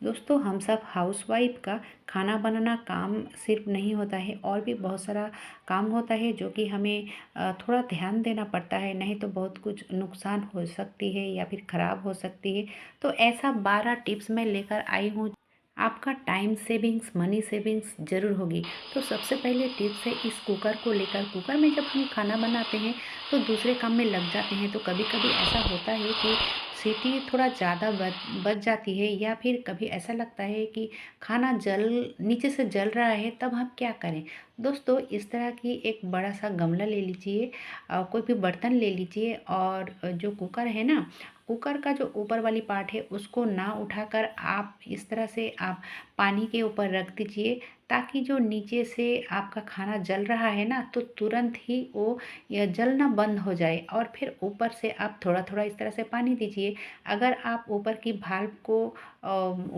दोस्तों हम सब हाउसवाइफ का खाना बनाना काम सिर्फ नहीं होता है, और भी बहुत सारा काम होता है जो कि हमें थोड़ा ध्यान देना पड़ता है, नहीं तो बहुत कुछ नुकसान हो सकती है या फिर ख़राब हो सकती है। तो ऐसा 12 टिप्स मैं लेकर आई हूँ, आपका टाइम सेविंग्स मनी सेविंग्स ज़रूर होगी। तो सबसे पहले टिप्स है इस कुकर को लेकर। कुकर में जब हम खाना बनाते हैं तो दूसरे काम में लग जाते हैं, तो कभी कभी ऐसा होता है कि सीटी थोड़ा ज़्यादा बच जाती है, या फिर कभी ऐसा लगता है कि खाना जल नीचे से जल रहा है, तब हम क्या करें। दोस्तों इस तरह की एक बड़ा सा गमला ले लीजिए, कोई भी बर्तन ले लीजिए, और जो कुकर है ना, कुकर का जो ऊपर वाली पार्ट है उसको ना उठाकर आप इस तरह से आप पानी के ऊपर रख दीजिए, ताकि जो नीचे से आपका खाना जल रहा है ना, तो तुरंत ही वो यह जलना बंद हो जाए, और फिर ऊपर से आप थोड़ा थोड़ा इस तरह से पानी दीजिए। अगर आप ऊपर की भाल्व को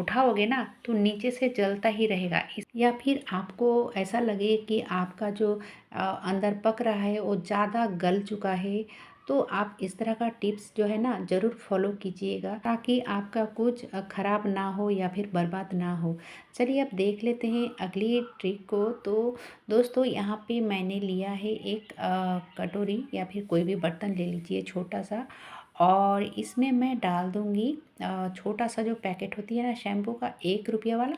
उठाओगे ना, तो नीचे से जलता ही रहेगा। या फिर आपको ऐसा लगे कि आपका जो अंदर पक रहा है वो ज़्यादा गल चुका है, तो आप इस तरह का टिप्स जो है ना ज़रूर फॉलो कीजिएगा, ताकि आपका कुछ ख़राब ना हो या फिर बर्बाद ना हो। चलिए अब देख लेते हैं अगली ट्रिक को। तो दोस्तों यहाँ पे मैंने लिया है एक कटोरी या फिर कोई भी बर्तन ले लीजिए छोटा सा, और इसमें मैं डाल दूँगी छोटा सा जो पैकेट होती है ना शैम्पू का, 1 रुपया वाला।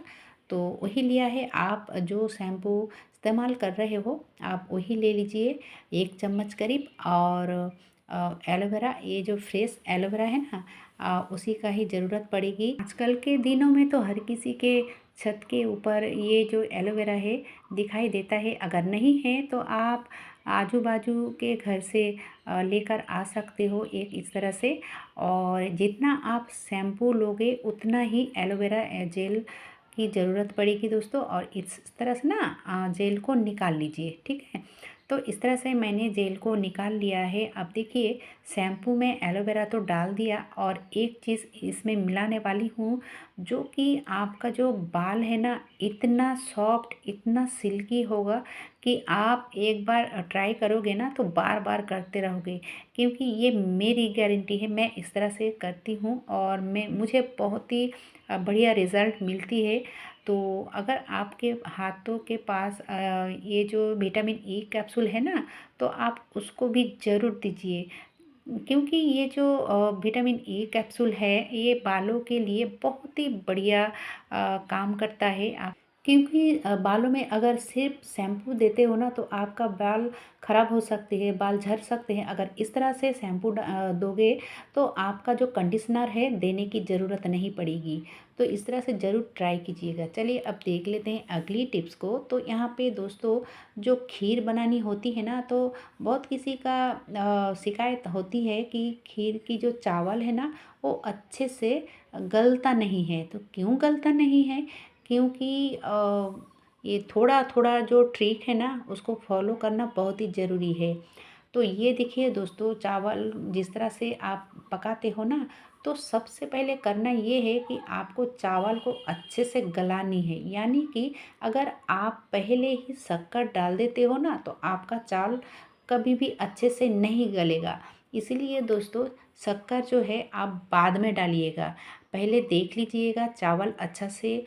तो वही लिया है। आप जो शैम्पू इस्तेमाल कर रहे हो आप वही ले लीजिए, 1 चम्मच करीब। और एलोवेरा, ये जो फ्रेश एलोवेरा है ना, उसी का ही ज़रूरत पड़ेगी। आजकल के दिनों में तो हर किसी के छत के ऊपर ये जो एलोवेरा है दिखाई देता है। अगर नहीं है तो आप आजू बाजू के घर से लेकर आ सकते हो एक इस तरह से। और जितना आप शैम्पू लोगे उतना ही एलोवेरा जेल की ज़रूरत पड़ेगी दोस्तों। और इस तरह से ना जेल को निकाल लीजिए, ठीक है। तो इस तरह से मैंने जेल को निकाल लिया है। अब देखिए, शैम्पू में एलोवेरा तो डाल दिया, और एक चीज़ इसमें मिलाने वाली हूँ, जो कि आपका जो बाल है ना इतना सॉफ्ट, इतना सिल्की होगा कि आप एक बार ट्राई करोगे ना तो बार बार करते रहोगे। क्योंकि ये मेरी गारंटी है, मैं इस तरह से करती हूँ और मुझे बहुत ही बढ़िया रिज़ल्ट मिलती है। तो अगर आपके हाथों के पास ये जो विटामिन ई कैप्सूल है ना, तो आप उसको भी ज़रूर दीजिए। क्योंकि ये जो विटामिन ई कैप्सूल है ये बालों के लिए बहुत ही बढ़िया काम करता है। आप क्योंकि बालों में अगर सिर्फ शैम्पू देते हो ना, तो आपका बाल ख़राब हो सकते हैं, बाल झड़ सकते हैं। अगर इस तरह से शैम्पू दोगे तो आपका जो कंडीशनर है देने की ज़रूरत नहीं पड़ेगी। तो इस तरह से ज़रूर ट्राई कीजिएगा। चलिए अब देख लेते हैं अगली टिप्स को। तो यहाँ पे दोस्तों, जो खीर बनानी होती है ना, तो बहुत किसी का शिकायत होती है कि खीर की जो चावल है ना वो अच्छे से गलता नहीं है। तो क्यों गलता नहीं है? क्योंकि ये थोड़ा थोड़ा जो ट्रिक है ना उसको फॉलो करना बहुत ही ज़रूरी है। तो ये देखिए दोस्तों, चावल जिस तरह से आप पकाते हो ना, तो सबसे पहले करना ये है कि आपको चावल को अच्छे से गलानी है। यानी कि अगर आप पहले ही शक्कर डाल देते हो ना, तो आपका चावल कभी भी अच्छे से नहीं गलेगा। इसलिए दोस्तों, शक्कर जो है आप बाद में डालिएगा। पहले देख लीजिएगा चावल अच्छा से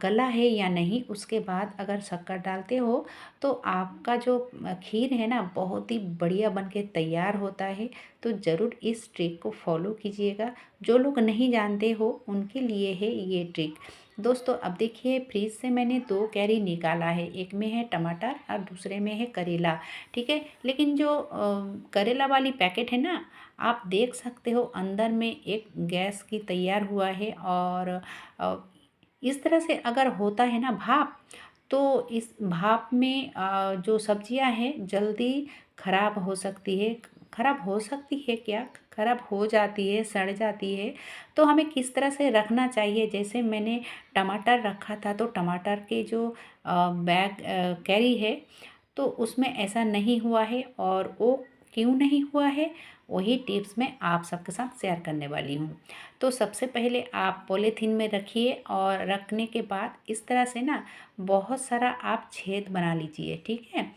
गला है या नहीं, उसके बाद अगर शक्कर डालते हो तो आपका जो खीर है ना बहुत ही बढ़िया बन के तैयार होता है। तो ज़रूर इस ट्रिक को फॉलो कीजिएगा। जो लोग नहीं जानते हो उनके लिए है ये ट्रिक। दोस्तों अब देखिए, फ्रिज से मैंने 2 कैरी निकाला है, एक में है टमाटर और दूसरे में है करेला, ठीक है। लेकिन जो करेला वाली पैकेट है ना, आप देख सकते हो अंदर में एक गैस की तैयार हुआ है। और अ, इस तरह से अगर होता है ना भाप, तो इस भाप में जो सब्जियां हैं जल्दी खराब हो सकती है। खराब हो सकती है क्या, खराब हो जाती है, सड़ जाती है। तो हमें किस तरह से रखना चाहिए, जैसे मैंने टमाटर रखा था, तो टमाटर के जो बैग कैरी है तो उसमें ऐसा नहीं हुआ है। और वो क्यों नहीं हुआ है, वही टिप्स मैं आप सबके साथ शेयर करने वाली हूँ। तो सबसे पहले आप पॉलीथीन में रखिए, और रखने के बाद इस तरह से ना बहुत सारा आप छेद बना लीजिए, ठीक है।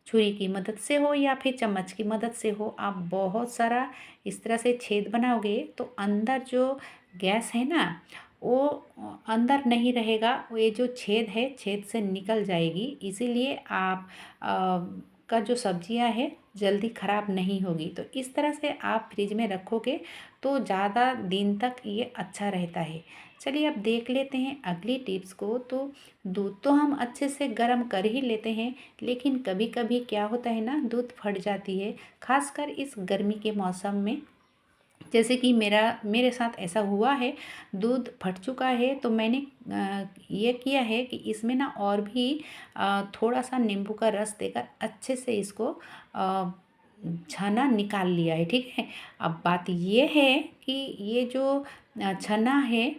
छुरी की मदद से हो या फिर चम्मच की मदद से हो, आप बहुत सारा इस तरह से छेद बनाओगे तो अंदर जो गैस है ना वो अंदर नहीं रहेगा, वो ये जो छेद है छेद से निकल जाएगी। इसीलिए आप का जो सब्जियां है जल्दी ख़राब नहीं होगी। तो इस तरह से आप फ्रिज में रखोगे तो ज़्यादा दिन तक ये अच्छा रहता है। चलिए अब देख लेते हैं अगली टिप्स को। तो दूध तो हम अच्छे से गर्म कर ही लेते हैं, लेकिन कभी कभी क्या होता है ना, दूध फट जाती है, खासकर इस गर्मी के मौसम में। जैसे कि मेरे साथ ऐसा हुआ है, दूध फट चुका है तो मैंने ये किया है कि इसमें ना और भी थोड़ा सा नींबू का रस देकर अच्छे से इसको छाना निकाल लिया है। ठीक है, अब बात ये है कि ये जो छना है,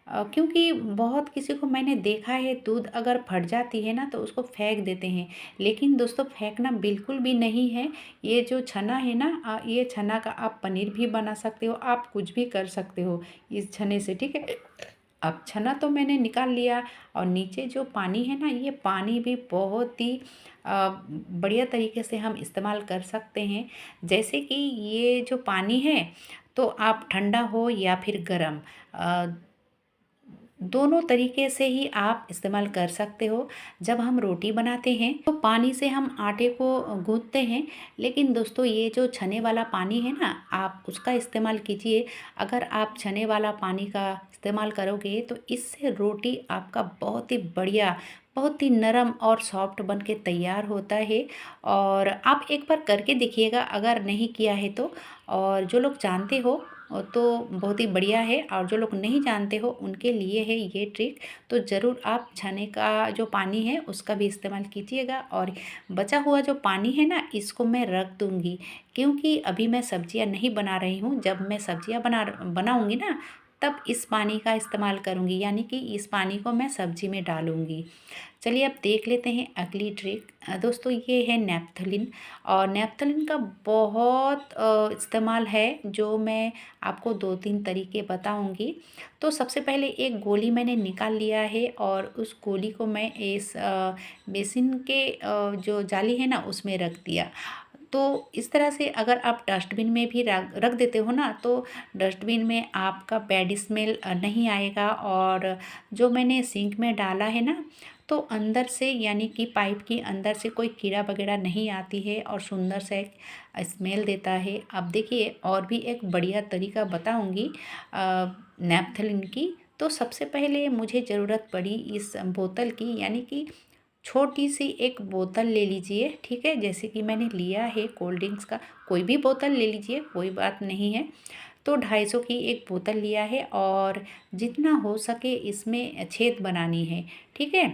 क्योंकि बहुत किसी को मैंने देखा है दूध अगर फट जाती है ना तो उसको फेंक देते हैं, लेकिन दोस्तों फेंकना बिल्कुल भी नहीं है। ये जो छना है ना, ये छना का आप पनीर भी बना सकते हो, आप कुछ भी कर सकते हो इस छने से। ठीक है, अब छना तो मैंने निकाल लिया, और नीचे जो पानी है ना, ये पानी भी बहुत ही बढ़िया तरीके से हम इस्तेमाल कर सकते हैं। जैसे कि ये जो पानी है, तो आप ठंडा हो या फिर गर्म, दोनों तरीके से ही आप इस्तेमाल कर सकते हो। जब हम रोटी बनाते हैं तो पानी से हम आटे को गूंथते हैं, लेकिन दोस्तों ये जो छने वाला पानी है ना, आप उसका इस्तेमाल कीजिए। अगर आप छने वाला पानी का इस्तेमाल करोगे तो इससे रोटी आपका बहुत ही बढ़िया, बहुत ही नरम और सॉफ्ट बन के तैयार होता है। और आप एक बार करके देखिएगा अगर नहीं किया है तो। और जो लोग जानते हो तो बहुत ही बढ़िया है, और जो लोग नहीं जानते हो उनके लिए है ये ट्रिक। तो ज़रूर आप छाने का जो पानी है उसका भी इस्तेमाल कीजिएगा। और बचा हुआ जो पानी है ना, इसको मैं रख दूँगी, क्योंकि अभी मैं सब्जियां नहीं बना रही हूँ। जब मैं सब्जियां बनाऊँगी ना, तब इस पानी का इस्तेमाल करूँगी, यानी कि इस पानी को मैं सब्जी में डालूँगी। चलिए अब देख लेते हैं अगली ट्रिक। दोस्तों ये है नेपथलीन, और नेपथलीन का बहुत इस्तेमाल है, जो मैं आपको 2-3 तरीके बताऊंगी। तो सबसे पहले एक गोली मैंने निकाल लिया है, और उस गोली को मैं इस बेसिन के जो जाली है ना उसमें रख दिया। तो इस तरह से अगर आप डस्टबिन में भी रख रख देते हो ना, तो डस्टबिन में आपका बैड स्मेल नहीं आएगा। और जो मैंने सिंक में डाला है ना, तो अंदर से यानी कि पाइप के अंदर से कोई कीड़ा वगैरह नहीं आती है, और सुंदर से एक स्मेल देता है। अब देखिए और भी एक बढ़िया तरीका बताऊंगी नैपथलीन की। तो सबसे पहले मुझे ज़रूरत पड़ी इस बोतल की, यानी कि छोटी सी एक बोतल ले लीजिए। ठीक है, जैसे कि मैंने लिया है कोल्ड ड्रिंक्स का, कोई भी बोतल ले लीजिए, कोई बात नहीं है। तो 250 की एक बोतल लिया है, और जितना हो सके इसमें छेद बनानी है। ठीक है,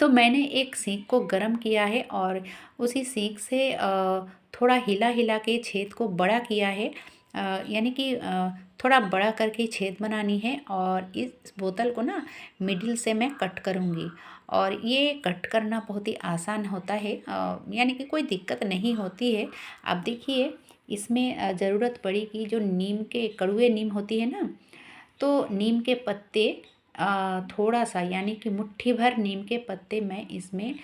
तो मैंने एक सीख को गरम किया है, और उसी सीख से थोड़ा हिला हिला के छेद को बड़ा किया है। यानी कि थोड़ा बड़ा करके छेद बनानी है, और इस बोतल को ना मिडिल से मैं कट करूँगी। और ये कट करना बहुत ही आसान होता है, यानी कि कोई दिक्कत नहीं होती है। अब देखिए इसमें ज़रूरत पड़ेगी जो नीम के कड़वे नीम होती है ना, तो नीम के पत्ते थोड़ा सा, यानी कि मुट्ठी भर नीम के पत्ते मैं इसमें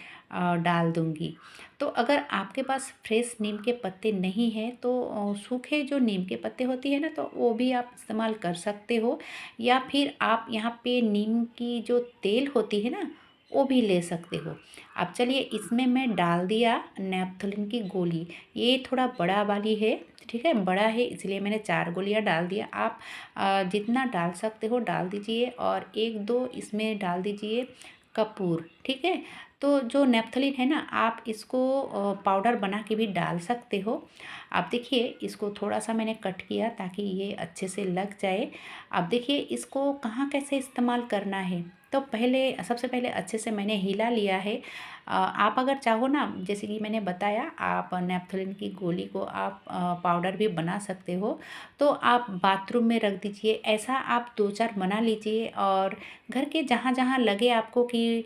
डाल दूंगी। तो अगर आपके पास फ्रेश नीम के पत्ते नहीं हैं तो सूखे जो नीम के पत्ते होती है ना, तो वो भी आप इस्तेमाल कर सकते हो। या फिर आप यहाँ पे नीम की जो तेल होती है ना, वो भी ले सकते हो। अब चलिए इसमें मैं डाल दिया नेपथलीन की गोली। ये थोड़ा बड़ा वाली है, ठीक है, बड़ा है इसलिए मैंने 4 गोलियां डाल दिया। आप जितना डाल सकते हो डाल दीजिए, और 1-2 इसमें डाल दीजिए कपूर। ठीक है, तो जो नेपथलीन है ना, आप इसको पाउडर बना के भी डाल सकते हो। आप देखिए इसको थोड़ा सा मैंने कट किया ताकि ये अच्छे से लग जाए। अब देखिए इसको कहाँ कैसे इस्तेमाल करना है। तो सबसे पहले अच्छे से मैंने हिला लिया है। आप अगर चाहो ना, जैसे कि मैंने बताया, आप नेपथलीन की गोली को आप पाउडर भी बना सकते हो। तो आप बाथरूम में रख दीजिए, ऐसा आप 2-4 बना लीजिए। और घर के जहाँ जहाँ लगे आपको कि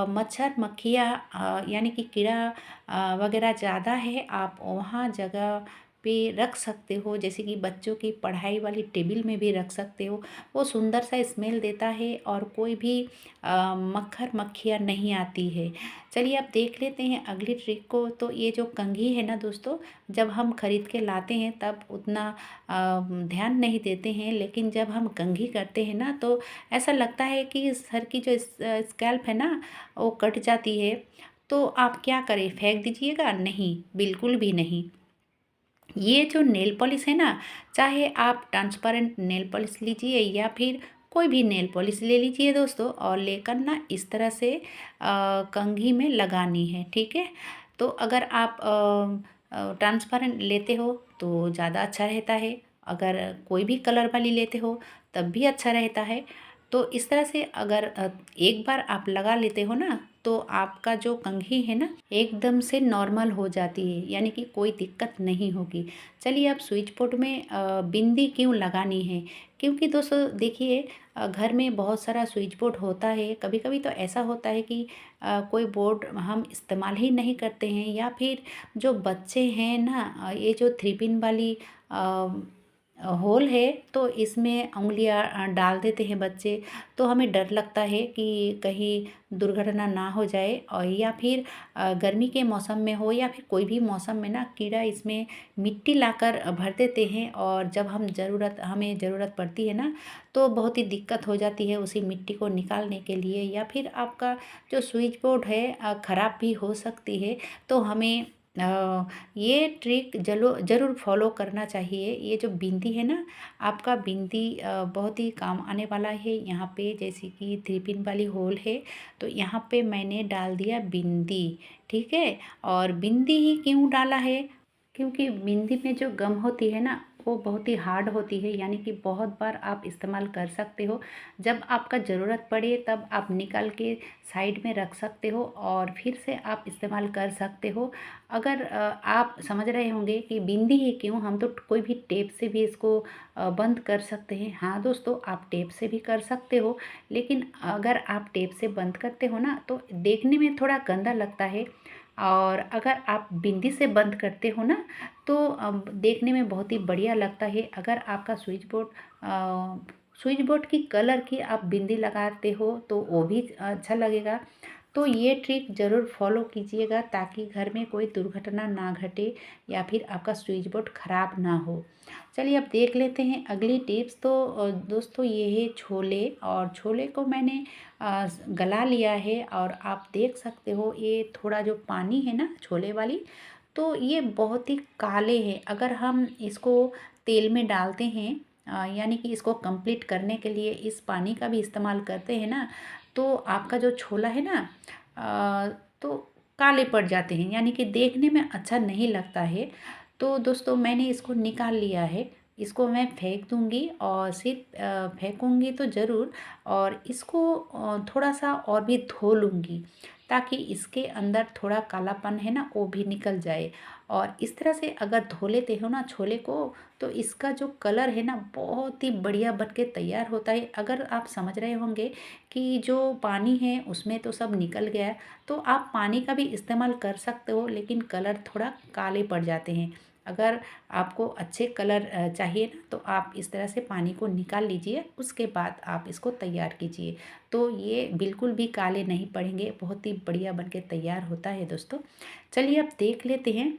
मच्छर मक्खियाँ यानी कि कीड़ा वगैरह ज़्यादा है, आप वहाँ जगह पे रख सकते हो, जैसे कि बच्चों की पढ़ाई वाली टेबल में भी रख सकते हो। वो सुंदर सा स्मेल देता है और कोई भी मक्खर मक्खियाँ नहीं आती है। चलिए अब देख लेते हैं अगली ट्रिक को। तो ये जो कंघी है ना दोस्तों, जब हम खरीद के लाते हैं तब उतना ध्यान नहीं देते हैं, लेकिन जब हम कंघी करते हैं ना तो ऐसा लगता है कि सर की जो स्कैल्प है ना वो कट जाती है। तो आप क्या करें, फेंक दीजिएगा? नहीं, बिल्कुल भी नहीं। ये जो नेल पॉलिश है ना, चाहे आप ट्रांसपेरेंट नेल पॉलिश लीजिए या फिर कोई भी नेल पॉलिश ले लीजिए दोस्तों, और लेकर ना इस तरह से कंघी में लगानी है, ठीक है। तो अगर आप ट्रांसपेरेंट लेते हो तो ज़्यादा अच्छा रहता है, अगर कोई भी कलर वाली लेते हो तब भी अच्छा रहता है। तो इस तरह से अगर एक बार आप लगा लेते हो ना तो आपका जो कंघी है ना एकदम से नॉर्मल हो जाती है, यानी कि कोई दिक्कत नहीं होगी। चलिए अब स्विच बोर्ड में बिंदी क्यों लगानी है, क्योंकि दोस्तों देखिए घर में बहुत सारा स्विच बोर्ड होता है। कभी कभी तो ऐसा होता है कि कोई बोर्ड हम इस्तेमाल ही नहीं करते हैं, या फिर जो बच्चे हैं ना ये जो 3 पिन वाली होल है तो इसमें उंगलियां डाल देते हैं बच्चे। तो हमें डर लगता है कि कहीं दुर्घटना ना हो जाए, और या फिर गर्मी के मौसम में हो या फिर कोई भी मौसम में ना कीड़ा इसमें मिट्टी लाकर भर देते हैं, और जब हमें ज़रूरत पड़ती है ना तो बहुत ही दिक्कत हो जाती है उसी मिट्टी को निकालने के लिए, या फिर आपका जो स्विच बोर्ड है ख़राब भी हो सकती है। तो हमें ये ट्रिक ज़रूर फॉलो करना चाहिए। ये जो बिंदी है ना, आपका बिंदी बहुत ही काम आने वाला है। यहाँ पे जैसे कि 3 पिन वाली होल है तो यहाँ पे मैंने डाल दिया बिंदी, ठीक है। और बिंदी ही क्यों डाला है, क्योंकि बिंदी में जो गम होती है ना वो बहुत ही हार्ड होती है, यानी कि बहुत बार आप इस्तेमाल कर सकते हो। जब आपका ज़रूरत पड़े तब आप निकाल के साइड में रख सकते हो और फिर से आप इस्तेमाल कर सकते हो। अगर आप समझ रहे होंगे कि बिंदी ही क्यों, हम तो कोई भी टेप से भी इसको बंद कर सकते हैं। हाँ दोस्तों, आप टेप से भी कर सकते हो, लेकिन अगर आप टेप से बंद करते हो ना तो देखने में थोड़ा गंदा लगता है, और अगर आप बिंदी से बंद करते हो ना तो देखने में बहुत ही बढ़िया लगता है। अगर आपका स्विच बोर्ड की कलर की आप बिंदी लगाते हो तो वो भी अच्छा लगेगा। तो ये ट्रिक ज़रूर फॉलो कीजिएगा ताकि घर में कोई दुर्घटना ना घटे या फिर आपका स्विच बोर्ड ख़राब ना हो। चलिए अब देख लेते हैं अगली टिप्स। तो दोस्तों ये है छोले, और छोले को मैंने गला लिया है, और आप देख सकते हो ये थोड़ा जो पानी है ना छोले वाली, तो ये बहुत ही काले हैं। अगर हम इसको तेल में डालते हैं यानी कि इसको कंप्लीट करने के लिए इस पानी का भी इस्तेमाल करते हैं ना, तो आपका जो छोला है ना तो काले पड़ जाते हैं, यानी कि देखने में अच्छा नहीं लगता है। तो दोस्तों मैंने इसको निकाल लिया है, इसको मैं फेंक दूंगी, और सिर्फ फेंकूंगी तो ज़रूर, और इसको थोड़ा सा और भी धो लूँगी ताकि इसके अंदर थोड़ा कालापन है ना वो भी निकल जाए। और इस तरह से अगर धो लेते हो ना छोले को तो इसका जो कलर है ना बहुत ही बढ़िया बन के तैयार होता है। अगर आप समझ रहे होंगे कि जो पानी है उसमें तो सब निकल गया है, तो आप पानी का भी इस्तेमाल कर सकते हो, लेकिन कलर थोड़ा काले पड़ जाते हैं। अगर आपको अच्छे कलर चाहिए ना तो आप इस तरह से पानी को निकाल लीजिए, उसके बाद आप इसको तैयार कीजिए। तो ये बिल्कुल भी काले नहीं पड़ेंगे, बहुत ही बढ़िया बन के तैयार होता है दोस्तों। चलिए अब देख लेते हैं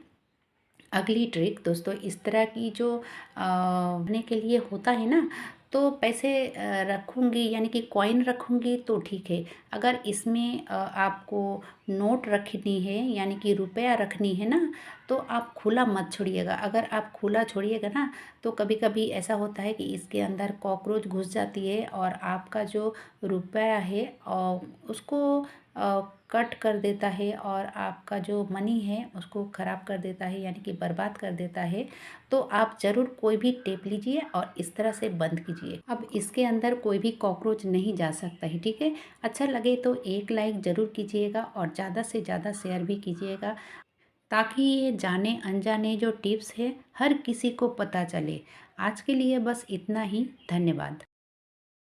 अगली ट्रिक। दोस्तों इस तरह की जो रखने के लिए होता है ना, तो पैसे रखूँगी यानी कि कॉइन रखूँगी तो ठीक है। अगर इसमें आपको नोट रखनी है यानी कि रुपया रखनी है ना, तो आप खुला मत छोड़िएगा। अगर आप खुला छोड़िएगा ना तो कभी कभी ऐसा होता है कि इसके अंदर कॉकरोच घुस जाती है और आपका जो रुपया है उसको कट कर देता है, और आपका जो मनी है उसको ख़राब कर देता है, यानी कि बर्बाद कर देता है। तो आप ज़रूर कोई भी टेप लीजिए और इस तरह से बंद कीजिए। अब इसके अंदर कोई भी कॉकरोच नहीं जा सकता है, ठीक है। अच्छा लगे तो एक लाइक ज़रूर कीजिएगा और ज़्यादा से ज़्यादा शेयर भी कीजिएगा, ताकि ये जाने अनजाने जो टिप्स है हर किसी को पता चले। आज के लिए बस इतना ही। धन्यवाद।